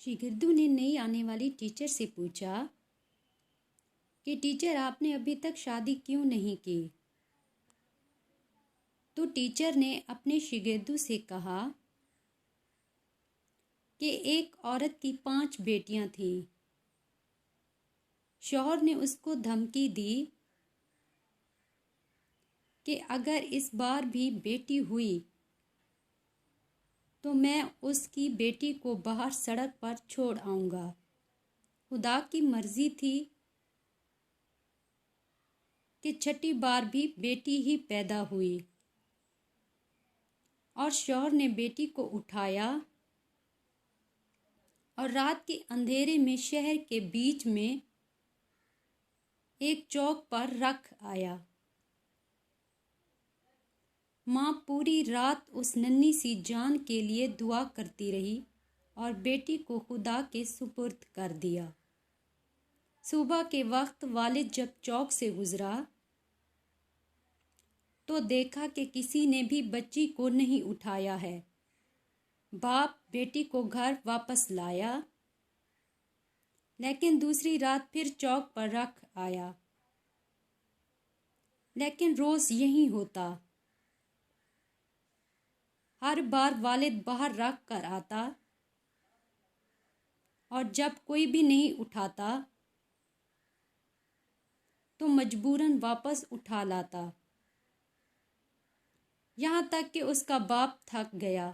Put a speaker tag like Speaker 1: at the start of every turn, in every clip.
Speaker 1: शिगिर्दों ने नई आने वाली टीचर से पूछा कि टीचर आपने अभी तक शादी क्यों नहीं की। तो टीचर ने अपने शिगिर्दों से कहा कि एक औरत की 5 बेटियां थीं। शौहर ने उसको धमकी दी कि अगर इस बार भी बेटी हुई तो मैं उसकी बेटी को बाहर सड़क पर छोड़ आऊँगा। खुदा की मर्जी थी कि 6ठी बार भी बेटी ही पैदा हुई और शौहर ने बेटी को उठाया और रात के अंधेरे में शहर के बीच में एक चौक पर रख आया। माँ पूरी रात उस नन्ही सी जान के लिए दुआ करती रही और बेटी को खुदा के सुपुर्द कर दिया। सुबह के वक्त वालिद जब चौक से गुजरा तो देखा कि किसी ने भी बच्ची को नहीं उठाया है। बाप बेटी को घर वापस लाया, लेकिन दूसरी रात फिर चौक पर रख आया। लेकिन रोज यही होता। हर बार वालिद बाहर रख कर आता और जब कोई भी नहीं उठाता तो मजबूरन वापस उठा लाता। यहाँ तक कि उसका बाप थक गया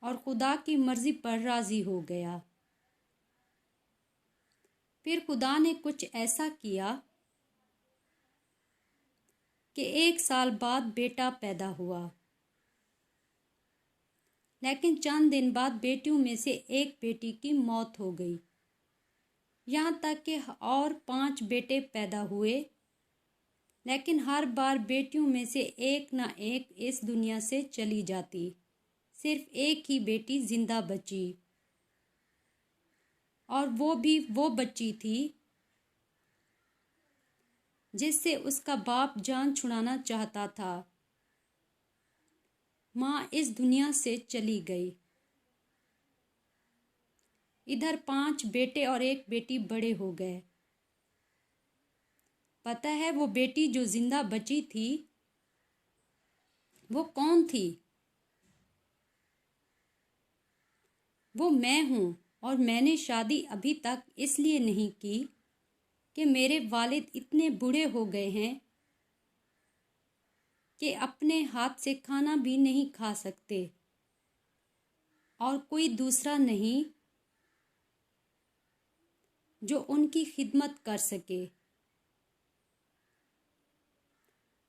Speaker 1: और खुदा की मर्जी पर राजी हो गया। फिर खुदा ने कुछ ऐसा किया कि 1 साल बाद बेटा पैदा हुआ, लेकिन चंद दिन बाद बेटियों में से एक बेटी की मौत हो गई। यहाँ तक कि और 5 बेटे पैदा हुए, लेकिन हर बार बेटियों में से एक ना एक इस दुनिया से चली जाती। सिर्फ एक ही बेटी जिंदा बची और वो भी वो बच्ची थी जिससे उसका बाप जान छुड़ाना चाहता था। माँ इस दुनिया से चली गई। इधर 5 बेटे और एक बेटी बड़े हो गए। पता है वो बेटी जो जिंदा बची थी वो कौन थी? वो मैं हूँ और मैंने शादी अभी तक इसलिए नहीं की कि मेरे वालिद इतने बूढ़े हो गए हैं कि अपने हाथ से खाना भी नहीं खा सकते और कोई दूसरा नहीं जो उनकी खिदमत कर सके।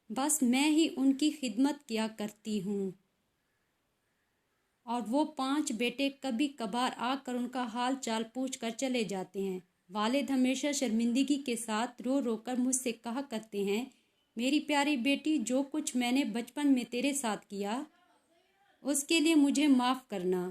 Speaker 1: बस मैं ही उनकी खिदमत किया करती हूँ और वो 5 बेटे कभी कभार आकर उनका हाल चाल पूछ कर चले जाते हैं। वालिद हमेशा शर्मिंदगी के साथ रो रो कर मुझसे कहा करते हैं, मेरी प्यारी बेटी, जो कुछ मैंने बचपन में तेरे साथ किया उसके लिए मुझे माफ़ करना।